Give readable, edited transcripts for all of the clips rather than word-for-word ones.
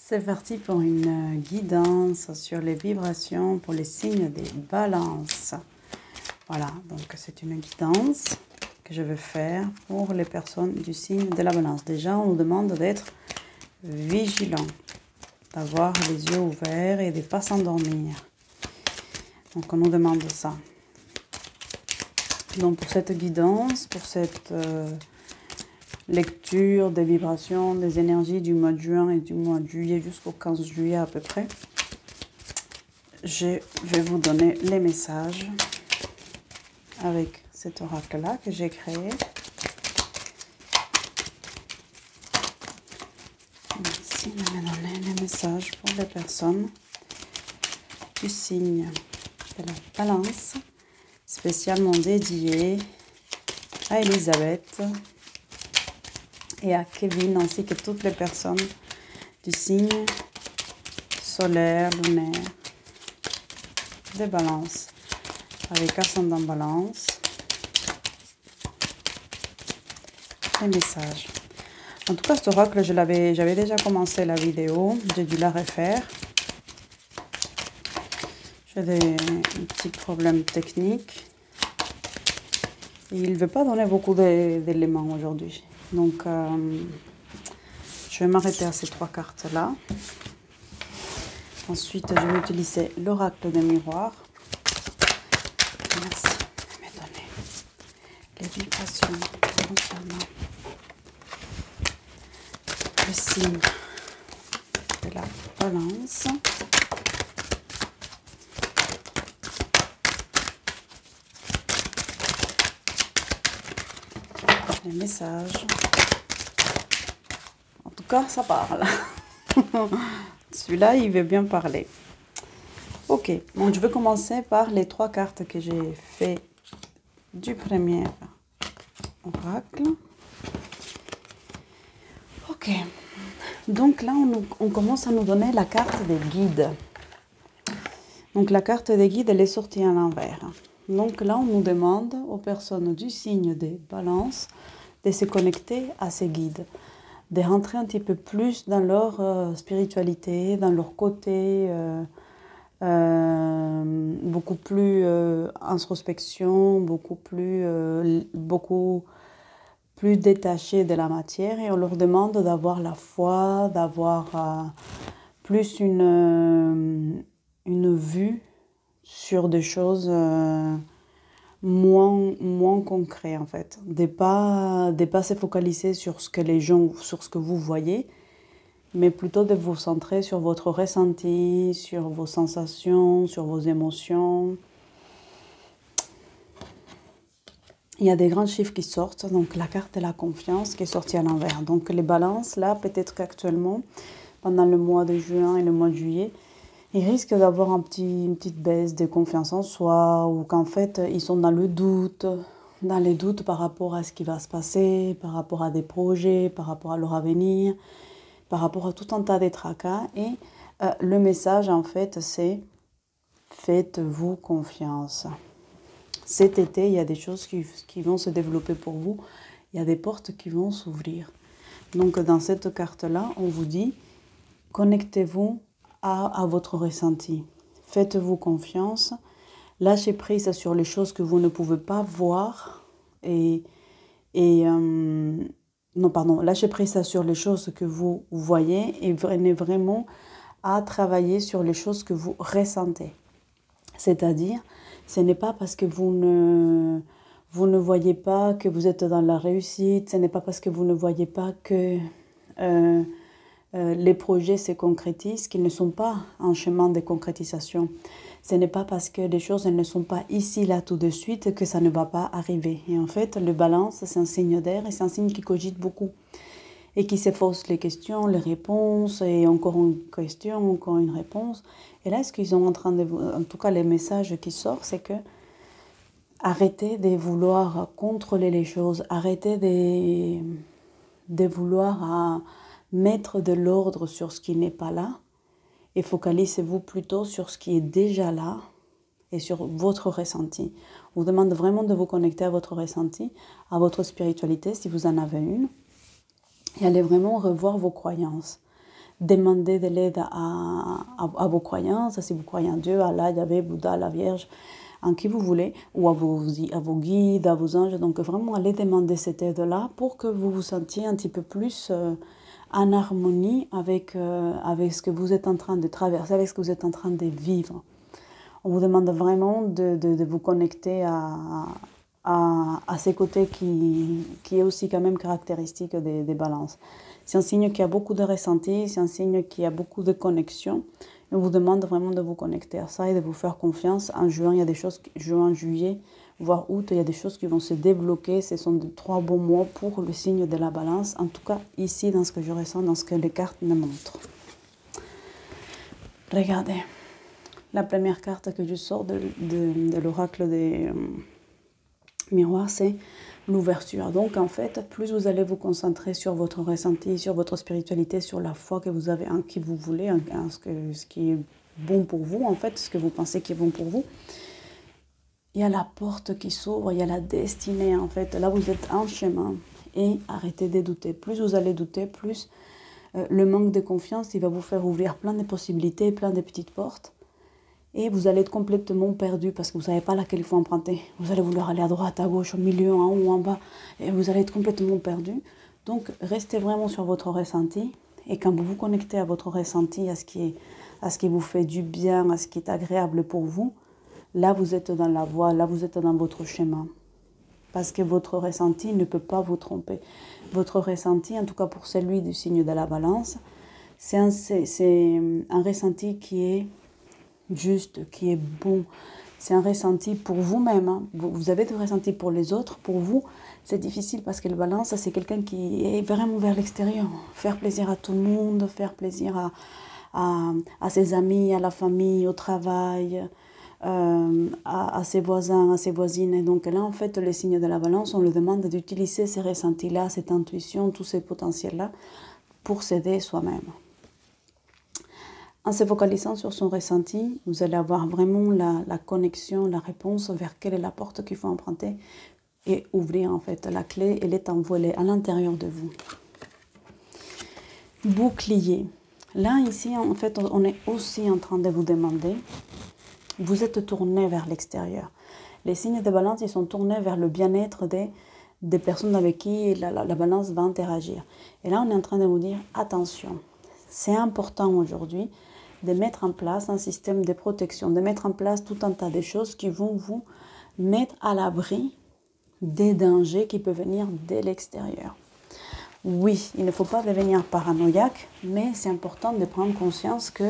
C'est parti pour une guidance sur les vibrations pour les signes des balances. Voilà, donc c'est une guidance que je vais faire pour les personnes du signe de la balance. Déjà, on nous demande d'être vigilant, d'avoir les yeux ouverts et de ne pas s'endormir. Donc on nous demande ça. Donc pour cette guidance, pour cette lecture des vibrations, des énergies du mois de juin et du mois de juillet jusqu'au 15 juillet à peu près, je vais vous donner les messages avec cet oracle-là que j'ai créé. Ici, il m'a donné les messages pour les personnes du signe de la balance, spécialement dédié à Elisabeth et à Kevin, ainsi que toutes les personnes du signe solaire, lunaire, des balances, avec ascendant balance, les messages. En tout cas, cet oracle, j'avais déjà commencé la vidéo, j'ai dû la refaire. J'ai des petits problèmes techniques. Et il ne veut pas donner beaucoup d'éléments aujourd'hui. Donc, je vais m'arrêter à ces trois cartes-là. Ensuite, je vais utiliser l'oracle des miroirs. Merci de me donner les vibrations concernant le signe de la balance. Les messages. En tout cas, ça parle. Celui-là, il veut bien parler. Ok, donc je vais commencer par les trois cartes que j'ai fait du premier oracle. Ok, donc là, on commence à nous donner la carte des guides. Donc la carte des guides, elle est sortie à l'envers. Donc là, on nous demande aux personnes du signe des balances de se connecter à ces guides, de rentrer un petit peu plus dans leur spiritualité, dans leur côté beaucoup plus introspection, beaucoup plus détaché de la matière, et on leur demande d'avoir la foi, d'avoir plus une vue sur des choses moins concrètes en fait, de pas se focaliser sur ce que vous voyez, mais plutôt de vous centrer sur votre ressenti, sur vos sensations, sur vos émotions. Il y a des grands chiffres qui sortent, donc la carte de la confiance qui est sortie à l'envers. Donc les balances, là, peut-être qu'actuellement, pendant le mois de juin et le mois de juillet, ils risquent d'avoir une petite baisse de confiance en soi, ou qu'en fait, ils sont dans les doutes par rapport à ce qui va se passer, par rapport à des projets, par rapport à leur avenir, par rapport à tout un tas de tracas. Et le message, en fait, c'est « Faites-vous confiance ». Cet été, il y a des choses qui vont se développer pour vous. Il y a des portes qui vont s'ouvrir. Donc, dans cette carte-là, on vous dit « Connectez-vous à votre ressenti. Faites-vous confiance. Lâchez prise sur les choses que vous ne pouvez pas voir. Lâchez prise sur les choses que vous voyez et venez vraiment à travailler sur les choses que vous ressentez. C'est-à-dire, ce n'est pas parce que vous ne voyez pas que vous êtes dans la réussite, ce n'est pas parce que vous ne voyez pas que les projets se concrétisent, qu'ils ne sont pas en chemin de concrétisation. Ce n'est pas parce que les choses ne sont pas ici, là, tout de suite, que ça ne va pas arriver. Et en fait, le balance, c'est un signe d'air et c'est un signe qui cogite beaucoup. Et qui s'efface les questions, les réponses, et encore une question, encore une réponse. Et là, ce qu'ils sont en train de vous... En tout cas, les messages qui sortent, c'est que arrêtez de vouloir contrôler les choses, arrêtez de vouloir mettre de l'ordre sur ce qui n'est pas là, et focalisez-vous plutôt sur ce qui est déjà là et sur votre ressenti. On vous demande vraiment de vous connecter à votre ressenti, à votre spiritualité, si vous en avez une, et allez vraiment revoir vos croyances. Demandez de l'aide à vos croyances, si vous croyez en Dieu, Allah, Yahvé, Bouddha, la Vierge, en qui vous voulez, ou à vos guides, à vos anges. Donc vraiment, allez demander cette aide-là pour que vous vous sentiez un petit peu plus en harmonie avec, avec ce que vous êtes en train de traverser, avec ce que vous êtes en train de vivre. On vous demande vraiment de vous connecter à ces côtés qui est aussi quand même caractéristique des balances. C'est un signe qui a beaucoup de ressenti, c'est un signe qui a beaucoup de connexion. On vous demande vraiment de vous connecter à ça et de vous faire confiance. En juin, il y a des choses, juin, juillet, voire août, il y a des choses qui vont se débloquer. Ce sont 3 bons mois pour le signe de la balance. En tout cas, ici, dans ce que je ressens, dans ce que les cartes me montrent. Regardez. La première carte que je sors de l'oracle des miroirs, c'est l'ouverture. Donc en fait, plus vous allez vous concentrer sur votre ressenti, sur votre spiritualité, sur la foi que vous avez en qui vous voulez, en ce qui est bon pour vous, en fait, ce que vous pensez qui est bon pour vous, il y a la porte qui s'ouvre, il y a la destinée, en fait. Là, vous êtes en chemin et arrêtez de douter. Plus vous allez douter, plus le manque de confiance, il va vous faire ouvrir plein de possibilités, plein de petites portes. Et vous allez être complètement perdu parce que vous ne savez pas laquelle il faut emprunter. Vous allez vouloir aller à droite, à gauche, au milieu, en haut, en bas. Et vous allez être complètement perdu. Donc, restez vraiment sur votre ressenti. Et quand vous vous connectez à votre ressenti, à ce qui vous fait du bien, à ce qui est agréable pour vous, là, vous êtes dans la voie, là, vous êtes dans votre chemin. Parce que votre ressenti ne peut pas vous tromper. Votre ressenti, en tout cas pour celui du signe de la balance, c'est un ressenti qui est juste, qui est bon. C'est un ressenti pour vous-même. Hein. Vous avez des ressentis pour les autres. Pour vous, c'est difficile parce que le balance, c'est quelqu'un qui est vraiment vers l'extérieur. Faire plaisir à tout le monde, faire plaisir à ses amis, à la famille, au travail, à ses voisins, à ses voisines. Et donc là, en fait, les signes de la balance, on le demande d'utiliser ces ressentis-là, cette intuition, tous ces potentiels-là pour s'aider soi-même. En se focalisant sur son ressenti, vous allez avoir vraiment la connexion, la réponse vers quelle est la porte qu'il faut emprunter et ouvrir en fait. La clé, elle est envolée à l'intérieur de vous. Bouclier. Là, ici, en fait, on est aussi en train de vous demander, vous êtes tourné vers l'extérieur. Les signes de balance, ils sont tournés vers le bien-être des personnes avec qui la balance va interagir. Et là, on est en train de vous dire, attention, c'est important aujourd'hui de mettre en place un système de protection, de mettre en place tout un tas de choses qui vont vous mettre à l'abri des dangers qui peuvent venir de l'extérieur. Oui, il ne faut pas devenir paranoïaque, mais c'est important de prendre conscience que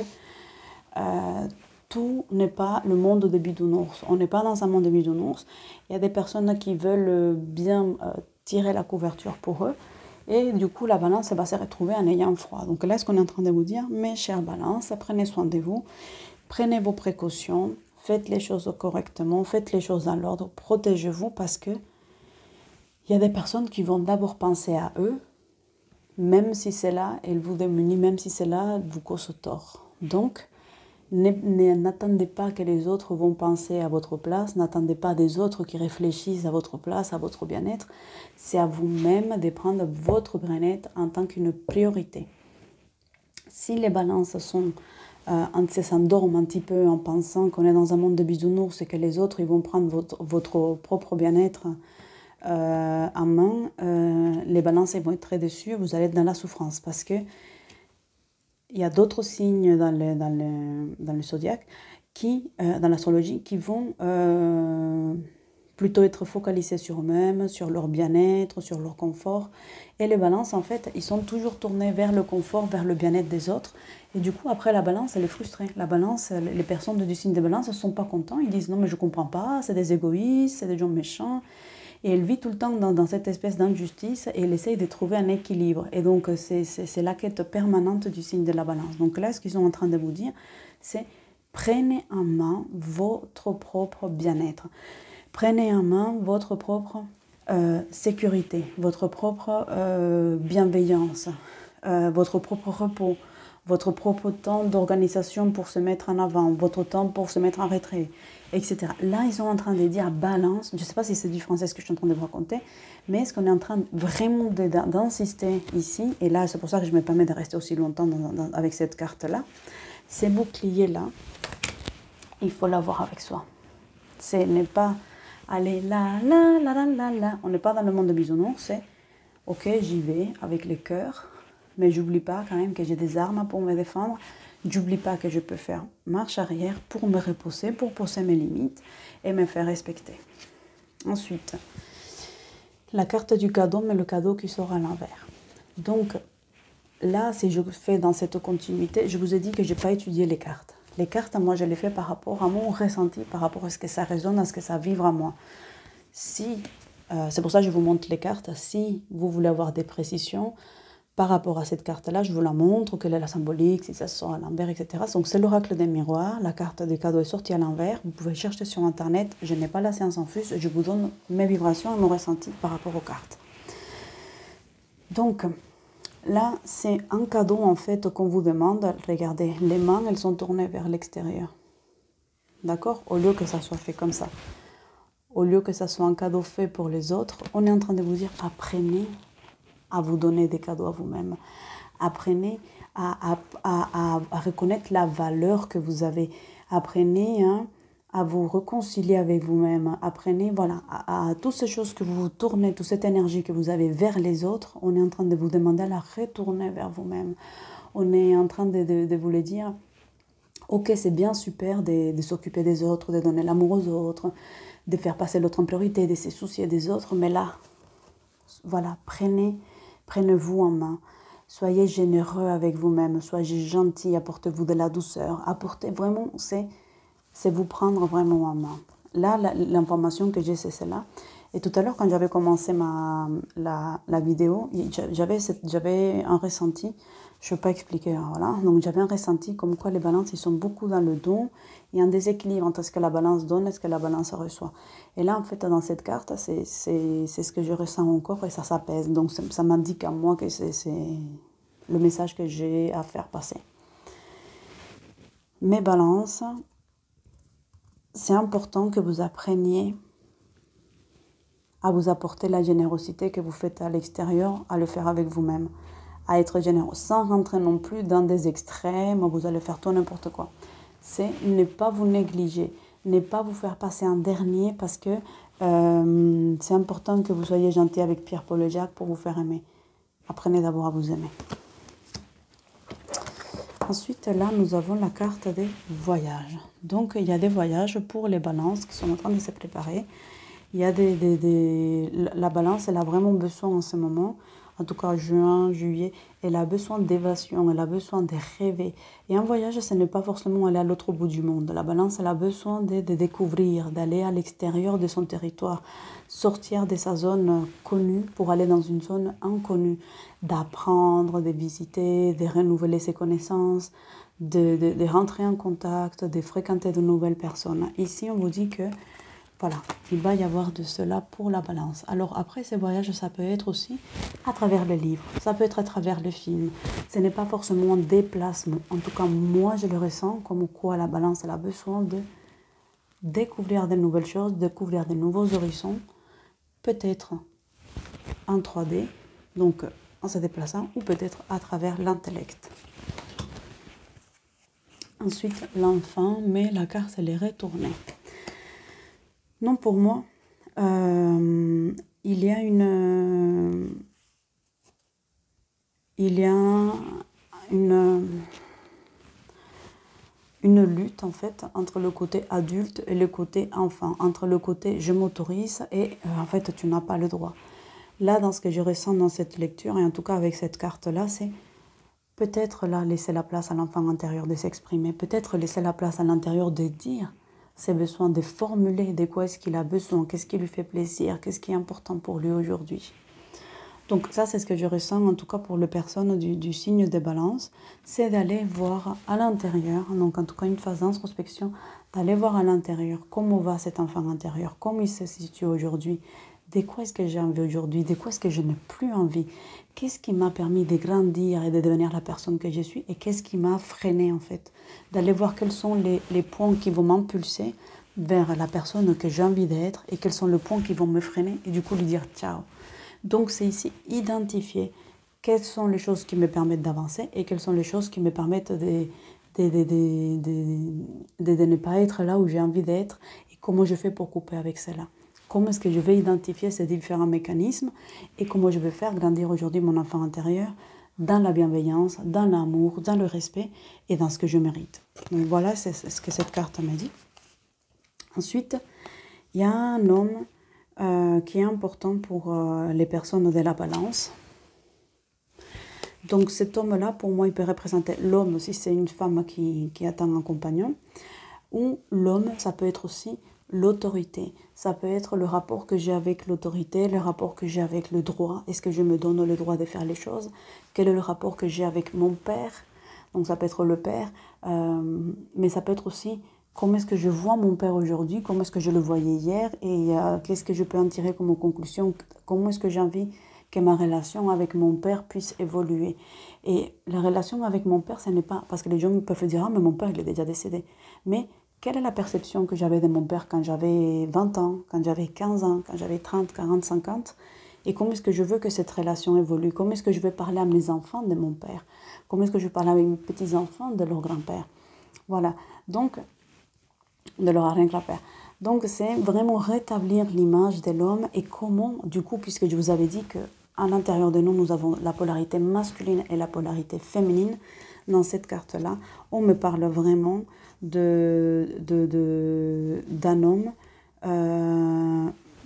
tout n'est pas le monde de bisounours. On n'est pas dans un monde de bisounours. Il y a des personnes qui veulent bien tirer la couverture pour eux. Et du coup, la balance va se retrouver en ayant froid. Donc là, ce qu'on est en train de vous dire, mes chères balances, prenez soin de vous, prenez vos précautions, faites les choses correctement, faites les choses dans l'ordre, protégez-vous parce que il y a des personnes qui vont d'abord penser à eux, même si c'est là, elles vous démunissent, même si c'est là, vous cause tort. Donc, n'attendez pas que les autres vont penser à votre place, n'attendez pas des autres qui réfléchissent à votre place, à votre bien-être. C'est à vous-même de prendre votre bien-être en tant qu'une priorité. Si les balances s'endorment un petit peu en pensant qu'on est dans un monde de bisounours et que les autres ils vont prendre votre propre bien-être en main, les balances ils vont être très déçus, vous allez être dans la souffrance parce que il y a d'autres signes dans le zodiaque, dans l'astrologie, qui vont plutôt être focalisés sur eux-mêmes, sur leur bien-être, sur leur confort. Et les balances, en fait, ils sont toujours tournés vers le confort, vers le bien-être des autres. Et du coup, après, la balance, elle est frustrée. La balance, les personnes du signe de balance ne sont pas contents. Ils disent « Non, mais je ne comprends pas, c'est des égoïstes, c'est des gens méchants ». Et elle vit tout le temps dans cette espèce d'injustice et elle essaye de trouver un équilibre. Et donc, c'est la quête permanente du signe de la balance. Donc là, ce qu'ils sont en train de vous dire, c'est prenez en main votre propre bien-être. Prenez en main votre propre sécurité, votre propre bienveillance, votre propre repos, votre propre temps d'organisation pour se mettre en avant, votre temps pour se mettre en retrait, etc. Là, ils sont en train de dire balance. Je ne sais pas si c'est du français ce que je suis en train de vous raconter, mais est-ce qu'on est en train vraiment d'insister ici, et là, c'est pour ça que je me permets de rester aussi longtemps avec cette carte-là, ces boucliers-là, il faut l'avoir avec soi. Ce n'est pas aller là, là, là, là, là, là. On n'est pas dans le monde de bisounours, c'est ok, j'y vais avec le cœur, mais j'oublie pas quand même que j'ai des armes pour me défendre. J'oublie pas que je peux faire marche arrière pour me reposer, pour poser mes limites et me faire respecter. Ensuite, la carte du cadeau, mais le cadeau qui sort à l'envers. Donc là, si je fais dans cette continuité, je vous ai dit que je n'ai pas étudié les cartes. Les cartes, moi, je les fais par rapport à mon ressenti, par rapport à ce que ça résonne, à ce que ça vibre à moi. Si, c'est pour ça que je vous montre les cartes. Si vous voulez avoir des précisions par rapport à cette carte-là, je vous la montre, quelle est la symbolique, si ça sort à l'envers, etc. Donc c'est l'oracle des miroirs. La carte des cadeaux est sortie à l'envers. Vous pouvez chercher sur Internet. Je n'ai pas la séance en fuse. Je vous donne mes vibrations et mon ressenti par rapport aux cartes. Donc, là, c'est un cadeau en fait qu'on vous demande. Regardez, les mains, elles sont tournées vers l'extérieur. D'accord? Au lieu que ça soit fait comme ça. Au lieu que ça soit un cadeau fait pour les autres, on est en train de vous dire apprenez à vous donner des cadeaux à vous-même. Apprenez à reconnaître la valeur que vous avez. Apprenez à vous réconcilier avec vous-même. Apprenez voilà, à toutes ces choses que vous tournez, toute cette énergie que vous avez vers les autres, on est en train de vous demander à la retourner vers vous-même. On est en train de vous le dire, ok, c'est bien super de s'occuper des autres, de donner l'amour aux autres, de faire passer l'autre en priorité, de se soucier des autres, mais là, voilà, prenez-vous en main. Soyez généreux avec vous-même, soyez gentil, apportez-vous de la douceur, apportez vraiment, c'est vous prendre vraiment en main. Là, l'information que j'ai, c'est celle-là. Et tout à l'heure, quand j'avais commencé la vidéo, j'avais un ressenti, je ne peux pas expliquer, voilà. Donc j'avais un ressenti comme quoi les balances, ils sont beaucoup dans le don. Il y a un déséquilibre entre ce que la balance donne et ce que la balance reçoit. Et là, en fait, dans cette carte, c'est ce que je ressens encore et ça s'apaise. Donc ça m'indique à moi que c'est le message que j'ai à faire passer. Mes balances, c'est important que vous appreniez à vous apporter la générosité que vous faites à l'extérieur, à le faire avec vous-même, à être généreux, sans rentrer non plus dans des extrêmes, où vous allez faire tout n'importe quoi. C'est ne pas vous négliger, ne pas vous faire passer en dernier parce que c'est important que vous soyez gentil avec Pierre-Paul et Jacques pour vous faire aimer. Apprenez d'abord à vous aimer. Ensuite, là, nous avons la carte des voyages. Donc, il y a des voyages pour les balances qui sont en train de se préparer. Il y a la balance, elle a vraiment besoin en ce moment, en tout cas juin, juillet, elle a besoin d'évasion, elle a besoin de rêver. Et un voyage, ce n'est pas forcément aller à l'autre bout du monde. La balance, elle a besoin de découvrir, d'aller à l'extérieur de son territoire, sortir de sa zone connue pour aller dans une zone inconnue, d'apprendre, de visiter, de renouveler ses connaissances, de rentrer en contact, de fréquenter de nouvelles personnes. Ici, on vous dit que voilà, il va y avoir de cela pour la balance. Alors après, ces voyages, ça peut être aussi à travers le livre, ça peut être à travers le film. Ce n'est pas forcément un déplacement. En tout cas, moi, je le ressens comme quoi la balance, elle a besoin de découvrir de nouvelles choses, découvrir de nouveaux horizons, peut-être en 3D, donc en se déplaçant, ou peut-être à travers l'intellect. Ensuite, l'enfant, mais la carte, elle est retournée. Non, pour moi, il y a une lutte en fait entre le côté adulte et le côté enfant, entre le côté je m'autorise et en fait tu n'as pas le droit. Là, dans ce que je ressens dans cette lecture, et en tout cas avec cette carte-là, c'est peut-être là laisser la place à l'enfant intérieur de s'exprimer, peut-être laisser la place à l'intérieur de dire ses besoins, de formuler de quoi est-ce qu'il a besoin, qu'est-ce qui lui fait plaisir, qu'est-ce qui est important pour lui aujourd'hui. Donc ça, c'est ce que je ressens, en tout cas pour les personnes du signe des balances, c'est d'aller voir à l'intérieur, donc en tout cas une phase d'introspection, d'aller voir à l'intérieur comment va cet enfant intérieur, comment il se situe aujourd'hui, de quoi est-ce que j'ai envie aujourd'hui, de quoi est-ce que je n'ai plus envie, qu'est-ce qui m'a permis de grandir et de devenir la personne que je suis, et qu'est-ce qui m'a freiné en fait. D'aller voir quels sont les points qui vont m'impulser vers la personne que j'ai envie d'être, et quels sont les points qui vont me freiner, et du coup lui dire ciao. Donc c'est ici identifier quelles sont les choses qui me permettent d'avancer et quelles sont les choses qui me permettent de ne pas être là où j'ai envie d'être, et comment je fais pour couper avec cela. Comment est-ce que je vais identifier ces différents mécanismes et comment je vais faire grandir aujourd'hui mon enfant intérieur dans la bienveillance, dans l'amour, dans le respect et dans ce que je mérite. Donc voilà, c'est ce que cette carte me dit. Ensuite, il y a un homme qui est important pour les personnes de la balance. Donc cet homme-là, pour moi, il peut représenter l'homme si c'est une femme qui attend un compagnon. Ou l'homme, ça peut être aussi l'autorité. Ça peut être le rapport que j'ai avec l'autorité, le rapport que j'ai avec le droit. Est-ce que je me donne le droit de faire les choses? Quel est le rapport que j'ai avec mon père? Donc ça peut être le père, mais ça peut être aussi comment est-ce que je vois mon père aujourd'hui, comment est-ce que je le voyais hier, et qu'est-ce que je peux en tirer comme conclusion, comment est-ce que j'ai envie que ma relation avec mon père puisse évoluer. Et la relation avec mon père, ce n'est pas, parce que les gens peuvent dire, ah mais mon père il est déjà décédé, mais quelle est la perception que j'avais de mon père quand j'avais 20 ans, quand j'avais 15 ans, quand j'avais 30, 40, 50, et comment est-ce que je veux que cette relation évolue, comment est-ce que je vais parler à mes enfants de mon père, comment est-ce que je parle avec mes petits-enfants de leur grand-père. Voilà, donc, de leur arrière-grand-père. Donc, c'est vraiment rétablir l'image de l'homme et comment, du coup, puisque je vous avais dit qu'à l'intérieur de nous, nous avons la polarité masculine et la polarité féminine, dans cette carte-là, on me parle vraiment d'un homme,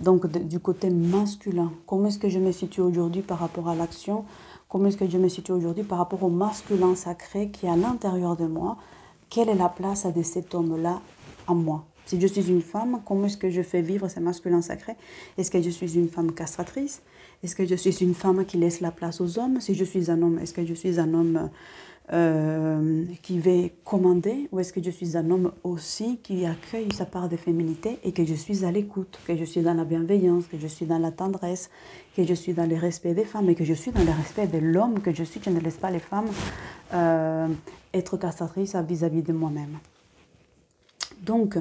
donc du côté masculin. Comment est-ce que je me situe aujourd'hui par rapport à l'action? Comment est-ce que je me situe aujourd'hui par rapport au masculin sacré qui est à l'intérieur de moi? Quelle est la place de cet homme-là en moi? Si je suis une femme, comment est-ce que je fais vivre ce masculin sacré? Est-ce que je suis une femme castratrice? Est-ce que je suis une femme qui laisse la place aux hommes? Si je suis un homme, est-ce que je suis un homme qui va commander, ou est-ce que je suis un homme aussi qui accueille sa part de féminité et que je suis à l'écoute, que je suis dans la bienveillance, que je suis dans la tendresse, que je suis dans le respect des femmes et que je suis dans le respect de l'homme que je suis, je ne laisse pas les femmes être castratrices vis-à-vis de moi-même. Donc,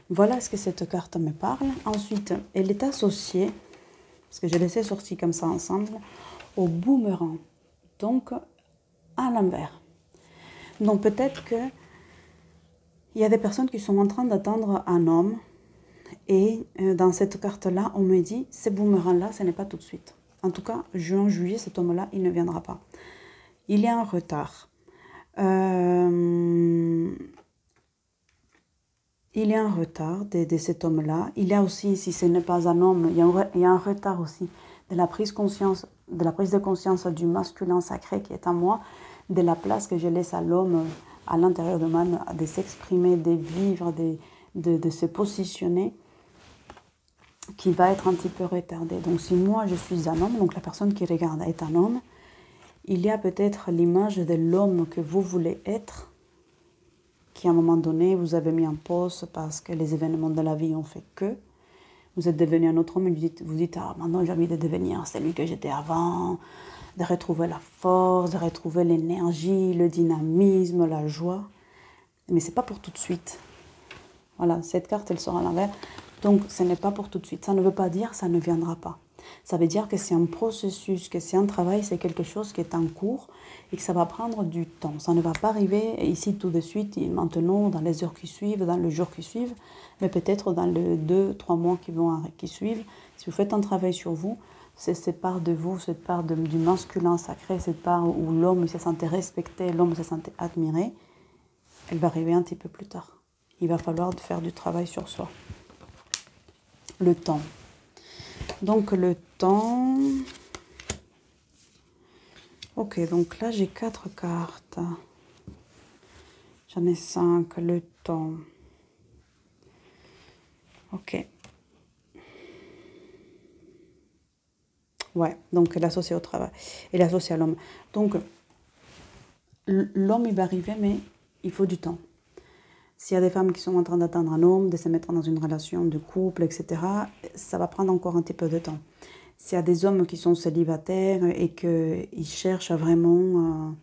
voilà ce que cette carte me parle. Ensuite, elle est associée, parce que je laissais sortir comme ça ensemble, au boomerang, donc à l'envers. Donc peut-être qu'il y a des personnes qui sont en train d'attendre un homme, et dans cette carte-là, on me dit, ce boomerang-là, ce n'est pas tout de suite. En tout cas, juin, juillet, cet homme-là, il ne viendra pas. Il y a un retard. Il y a un retard de cet homme-là. Il y a aussi, si ce n'est pas un homme, il y a un retard aussi de la prise de conscience du masculin sacré qui est en moi, de la place que je laisse à l'homme à l'intérieur de moi, de s'exprimer, de vivre, de se positionner, qui va être un petit peu retardé. Donc si moi je suis un homme, donc la personne qui regarde est un homme, il y a peut-être l'image de l'homme que vous voulez être, qui à un moment donné vous avez mis en pause parce que les événements de la vie ont fait que vous êtes devenu un autre homme et vous dites ah maintenant j'ai envie de devenir celui que j'étais avant, de retrouver la force, de retrouver l'énergie, le dynamisme, la joie. Mais c'est pas pour tout de suite. Voilà, cette carte elle sort à l'envers. Donc ce n'est pas pour tout de suite. Ça ne veut pas dire ça ne viendra pas. Ça veut dire que c'est un processus, que c'est un travail, c'est quelque chose qui est en cours et que ça va prendre du temps. Ça ne va pas arriver ici tout de suite, maintenant, dans les heures qui suivent, dans le jour qui suivent, mais peut-être dans les 2-3 mois qui suivent. Si vous faites un travail sur vous, c'est cette part de vous, cette part du masculin sacré, cette part où l'homme se sentait respecté, l'homme se sentait admiré, elle va arriver un petit peu plus tard. Il va falloir faire du travail sur soi. Le temps. Donc le temps... Ok, donc là j'ai 4 cartes. J'en ai 5. Le temps. Ok. Ouais, donc elle est associée au travail. Elle est associée à l'homme. Donc l'homme il va arriver, mais il faut du temps. S'il y a des femmes qui sont en train d'attendre un homme, de se mettre dans une relation de couple, etc., ça va prendre encore un petit peu de temps. S'il y a des hommes qui sont célibataires et qu'ils cherchent vraiment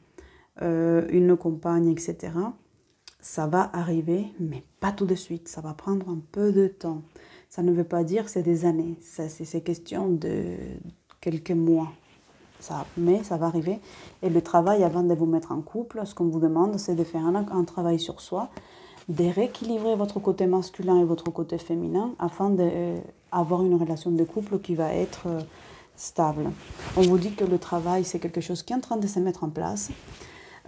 une compagne, etc., ça va arriver, mais pas tout de suite. Ça va prendre un peu de temps. Ça ne veut pas dire que c'est des années. C'est question de quelques mois. Mais ça va arriver. Et le travail, avant de vous mettre en couple, ce qu'on vous demande, c'est de faire un travail sur soi, de rééquilibrer votre côté masculin et votre côté féminin afin d'avoir une relation de couple qui va être stable. On vous dit que le travail, c'est quelque chose qui est en train de se mettre en place.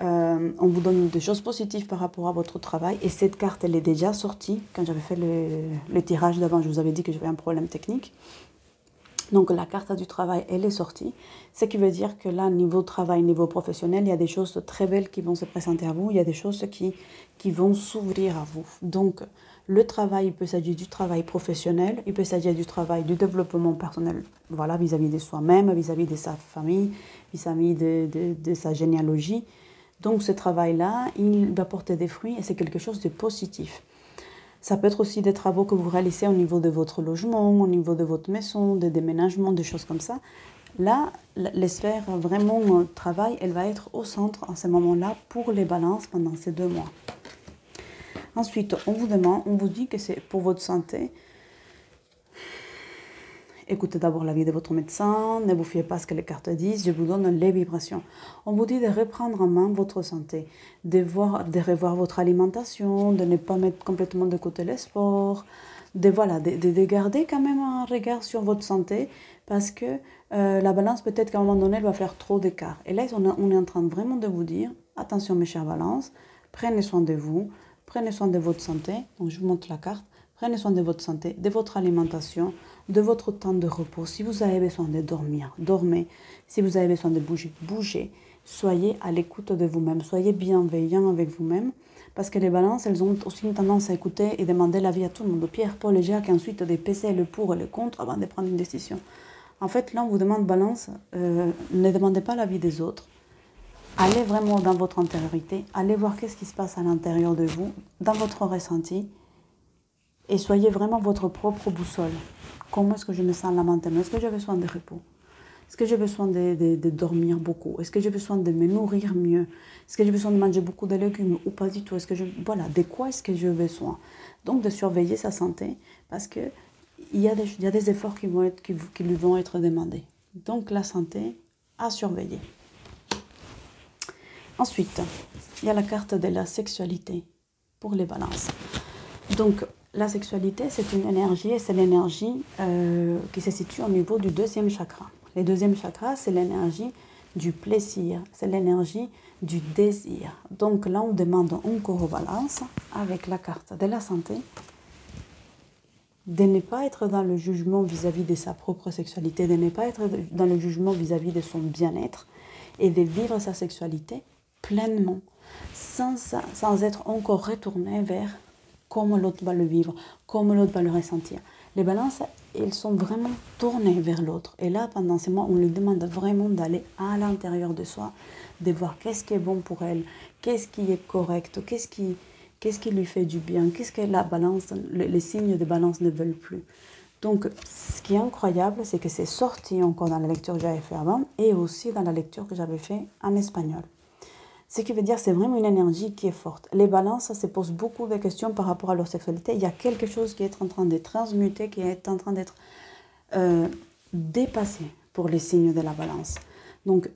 On vous donne des choses positives par rapport à votre travail. Et cette carte, elle est déjà sortie. Quand j'avais fait le tirage d'avant, je vous avais dit que j'avais un problème technique. Donc la carte du travail, elle est sortie. Ce qui veut dire que là, niveau travail, niveau professionnel, il y a des choses très belles qui vont se présenter à vous. Il y a des choses qui vont s'ouvrir à vous. Donc le travail, il peut s'agir du travail professionnel, il peut s'agir du travail du développement personnel, voilà, vis-à-vis de soi-même, vis-à-vis de sa famille, vis-à-vis de sa généalogie. Donc ce travail-là, il va porter des fruits et c'est quelque chose de positif. Ça peut être aussi des travaux que vous réalisez au niveau de votre logement, au niveau de votre maison, des déménagements, des choses comme ça. Là, les sphères vraiment travail, elle va être au centre en ce moment-là pour les balances pendant ces 2 mois. Ensuite, on vous dit que c'est pour votre santé. Écoutez d'abord l'avis de votre médecin, ne vous fiez pas à ce que les cartes disent, je vous donne les vibrations. On vous dit de reprendre en main votre santé, de revoir votre alimentation, de ne pas mettre complètement de côté le sport, de garder quand même un regard sur votre santé, parce que la balance, peut-être qu'à un moment donné, elle va faire trop d'écart. Et là, on est en train vraiment de vous dire, attention mes chers balances, prenez soin de vous, prenez soin de votre santé. Donc je vous montre la carte. Prenez soin de votre santé, de votre alimentation, de votre temps de repos. Si vous avez besoin de dormir, dormez. Si vous avez besoin de bouger, bougez. Soyez à l'écoute de vous-même. Soyez bienveillant avec vous-même. Parce que les balances, elles ont aussi une tendance à écouter et demander l'avis à tout le monde. Pierre, Paul et Jacques, et ensuite de peser le pour et le contre avant de prendre une décision. En fait, là, on vous demande balance, ne demandez pas l'avis des autres. Allez vraiment dans votre intériorité. Allez voir qu'est-ce qui se passe à l'intérieur de vous, dans votre ressenti. Et soyez vraiment votre propre boussole. Comment est-ce que je me sens là maintenant? Est-ce que j'ai besoin de repos? Est-ce que j'ai besoin de dormir beaucoup? Est-ce que j'ai besoin de me nourrir mieux? Est-ce que j'ai besoin de manger beaucoup de légumes ou pas du tout? Voilà, de quoi est-ce que j'ai besoin? Donc de surveiller sa santé parce que il y a des efforts qui lui vont être demandés. Donc la santé à surveiller. Ensuite, il y a la carte de la sexualité pour les balances. Donc, la sexualité, c'est une énergie et c'est l'énergie qui se situe au niveau du 2e chakra. Le 2e chakra, c'est l'énergie du plaisir, c'est l'énergie du désir. Donc là, on demande encore aux balances, avec la carte de la santé, de ne pas être dans le jugement vis-à-vis de sa propre sexualité, de ne pas être dans le jugement vis-à-vis de son bien-être et de vivre sa sexualité pleinement, sans être encore retourné vers comment l'autre va le vivre, comment l'autre va le ressentir. Les balances, elles sont vraiment tournées vers l'autre. Et là, pendant ces mois, on lui demande vraiment d'aller à l'intérieur de soi, de voir qu'est-ce qui est bon pour elle, qu'est-ce qui est correct, qu'est-ce qui lui fait du bien, qu'est-ce que la balance, les signes de balance ne veulent plus. Donc, ce qui est incroyable, c'est que c'est sorti encore dans la lecture que j'avais fait avant et aussi dans la lecture que j'avais fait en espagnol. Ce qui veut dire que c'est vraiment une énergie qui est forte. Les balances se posent beaucoup de questions par rapport à leur sexualité. Il y a quelque chose qui est en train de transmuter, qui est en train d'être dépassé pour les signes de la balance. Donc,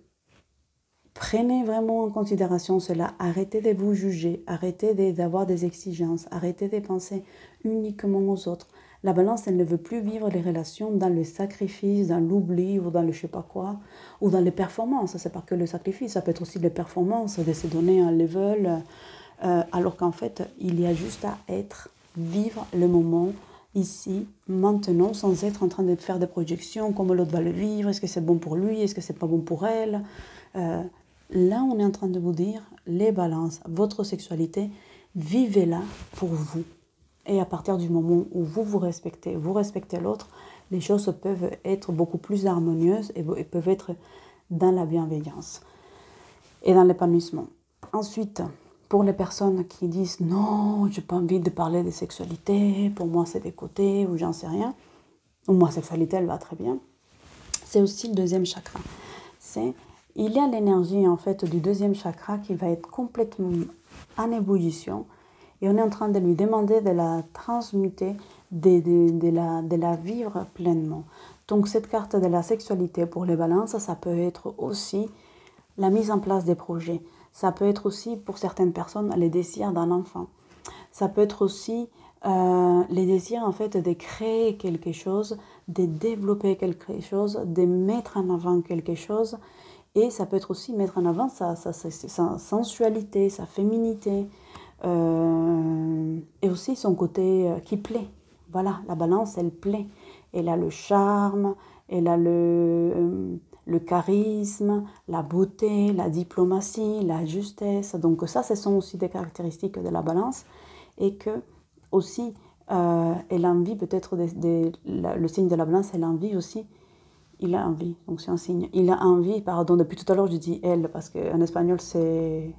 prenez vraiment en considération cela. Arrêtez de vous juger, arrêtez d'avoir des exigences, arrêtez de penser uniquement aux autres. La balance, elle ne veut plus vivre les relations dans le sacrifice, dans l'oubli ou dans le je sais pas quoi, ou dans les performances. C'est pas que le sacrifice, ça peut être aussi les performances, de se donner un level, alors qu'en fait, il y a juste à vivre le moment ici, maintenant, sans être en train de faire des projections, comment l'autre va le vivre, est-ce que c'est bon pour lui, est-ce que c'est pas bon pour elle. Là, on est en train de vous dire, les balances, votre sexualité, vivez-la pour vous. Et à partir du moment où vous respectez l'autre, les choses peuvent être beaucoup plus harmonieuses et peuvent être dans la bienveillance et dans l'épanouissement. Ensuite, pour les personnes qui disent « Non, j'ai pas envie de parler de sexualité, pour moi c'est des côtés ou j'en sais rien », ou « Moi, sexualité, elle va très bien », c'est aussi le deuxième chakra. Il y a l'énergie en fait du deuxième chakra qui va être complètement en ébullition et on est en train de lui demander de la transmuter, de la vivre pleinement. Donc cette carte de la sexualité pour les balances, ça peut être aussi la mise en place des projets. Ça peut être aussi pour certaines personnes les désirs d'un enfant. Ça peut être aussi les désirs en fait de créer quelque chose, de développer quelque chose, de mettre en avant quelque chose. Et ça peut être aussi mettre en avant sa sensualité, sa féminité, et aussi son côté qui plaît. Voilà, la balance, elle plaît. Elle a le charme, elle a le charisme, la beauté, la diplomatie, la justesse. Donc ça, ce sont aussi des caractéristiques de la balance. Et que aussi, elle a envie peut-être, le signe de la balance, elle a envie aussi. Il a envie, donc c'est un signe. Il a envie, pardon, depuis tout à l'heure je dis elle, parce qu'en espagnol c'est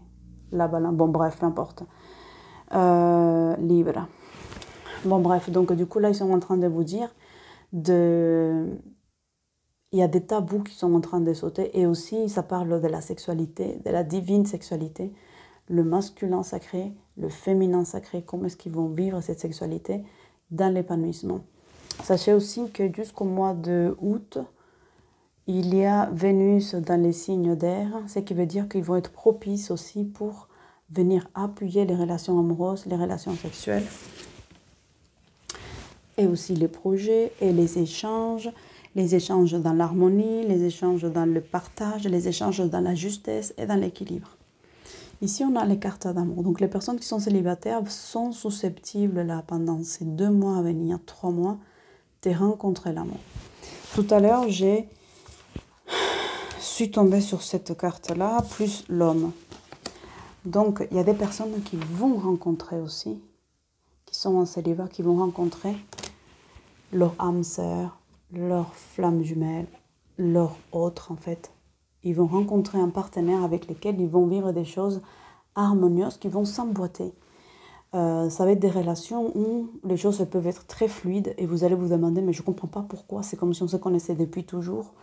la balance. Bon bref, peu importe. Libre. Bon bref, donc du coup là ils sont en train de vous dire il y a des tabous qui sont en train de sauter et aussi ça parle de la sexualité, de la divine sexualité, le masculin sacré, le féminin sacré, comment est-ce qu'ils vont vivre cette sexualité dans l'épanouissement. Sachez aussi que jusqu'au mois de août, il y a Vénus dans les signes d'air, ce qui veut dire qu'ils vont être propices aussi pour venir appuyer les relations amoureuses, les relations sexuelles, et aussi les projets et les échanges dans l'harmonie, les échanges dans le partage, les échanges dans la justesse et dans l'équilibre. Ici, on a les cartes d'amour. Donc, les personnes qui sont célibataires sont susceptibles, là, pendant ces 2 mois à venir, 3 mois, de rencontrer l'amour. Tout à l'heure, je suis tombée sur cette carte-là, plus l'homme. Donc, il y a des personnes qui vont rencontrer aussi, qui sont en célibat, qui vont rencontrer leur âme sœur, leur flamme jumelle, leur autre en fait. Ils vont rencontrer un partenaire avec lequel ils vont vivre des choses harmonieuses qui vont s'emboîter. Ça va être des relations où les choses peuvent être très fluides et vous allez vous demander mais je ne comprends pas pourquoi, c'est comme si on se connaissait depuis toujours.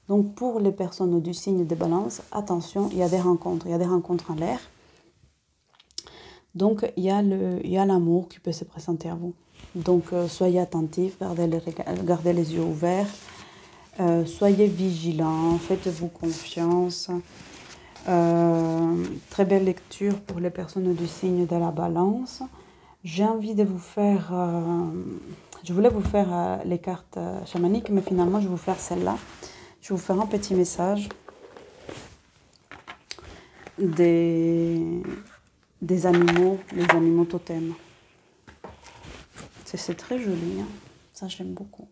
Donc pour les personnes du signe de Balance, attention, il y a des rencontres en l'air. Donc il y a l'amour qui peut se présenter à vous. Donc soyez attentifs, gardez les yeux ouverts, soyez vigilants, faites-vous confiance. Très belle lecture pour les personnes du signe de la Balance. J'ai envie de vous faire, je voulais vous faire les cartes chamaniques, mais finalement je vais vous faire celle-là. Je vais vous faire un petit message des animaux, les animaux totems. C'est très joli, hein. Ça j'aime beaucoup.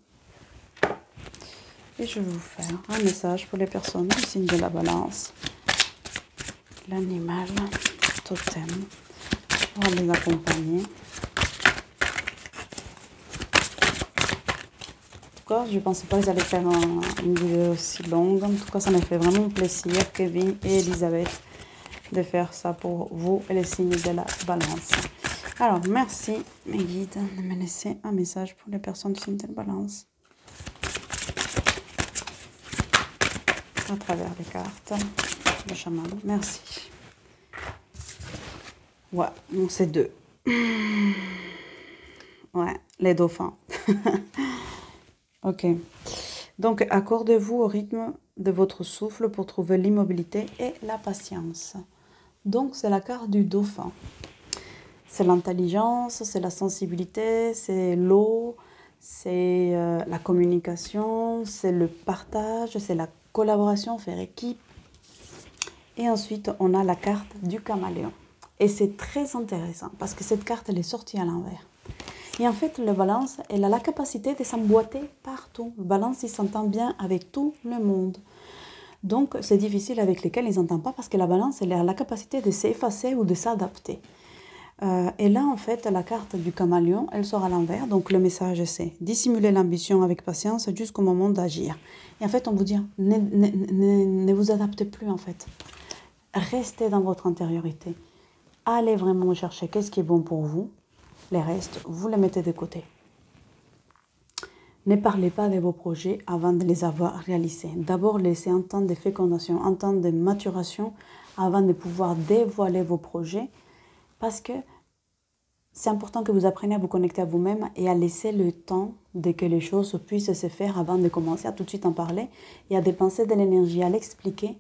Et je vais vous faire un message pour les personnes du signe de la Balance. L'animal totem pour les accompagner. En tout cas, je ne pensais pas qu'ils allaient faire une vidéo aussi longue. En tout cas, ça me fait vraiment plaisir, Kevin et Elisabeth, de faire ça pour vous et les signes de la Balance. Alors, merci mes guides de me laisser un message pour les personnes du signe de la Balance. À travers les cartes de chaman. Merci. Ouais, donc c'est 2. Ouais, les dauphins. Ok. Donc, accordez-vous au rythme de votre souffle pour trouver l'immobilité et la patience. Donc, c'est la carte du dauphin. C'est l'intelligence, c'est la sensibilité, c'est l'eau, c'est la communication, c'est le partage, c'est la collaboration, faire équipe. Et ensuite, on a la carte du caméléon. Et c'est très intéressant parce que cette carte, elle est sortie à l'envers. Et en fait, le Balance, elle a la capacité de s'emboîter partout. Le Balance, il s'entend bien avec tout le monde. Donc, c'est difficile avec lesquels ils n'entendent pas parce que la Balance, elle a la capacité de s'effacer ou de s'adapter. Et là, en fait, la carte du caméléon, elle sort à l'envers. Donc, le message, c'est dissimuler l'ambition avec patience jusqu'au moment d'agir. Et en fait, on vous dit, ne vous adaptez plus, en fait. Restez dans votre intériorité. Allez vraiment chercher qu'est-ce qui est bon pour vous. Les restes, vous les mettez de côté. Ne parlez pas de vos projets avant de les avoir réalisés. D'abord, laissez un temps de fécondation, un temps de maturation avant de pouvoir dévoiler vos projets parce que c'est important que vous appreniez à vous connecter à vous-même et à laisser le temps de que les choses puissent se faire avant de commencer à tout de suite en parler et à dépenser de l'énergie à l'expliquer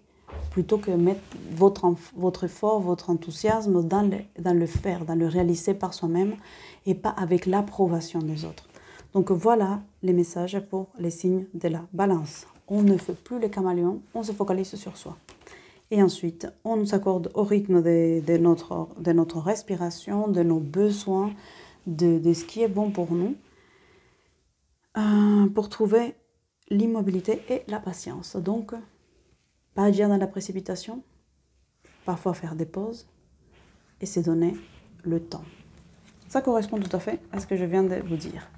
plutôt que mettre votre effort, votre enthousiasme dans le faire, dans le réaliser par soi-même et pas avec l'approbation des autres. Donc voilà les messages pour les signes de la balance. On ne fait plus le caméléon, on se focalise sur soi. Et ensuite, on s'accorde au rythme de notre respiration, de nos besoins, de ce qui est bon pour nous, pour trouver l'immobilité et la patience. Donc, pas agir dans la précipitation, parfois faire des pauses et se donner le temps. Ça correspond tout à fait à ce que je viens de vous dire.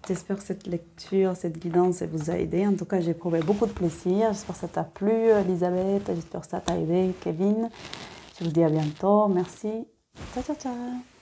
J'espère que cette lecture, cette guidance vous a aidé. En tout cas, j'ai éprouvé beaucoup de plaisir. J'espère que ça t'a plu, Elisabeth. J'espère que ça t'a aidé, Kevin. Je vous dis à bientôt. Merci. Ciao, ciao, ciao.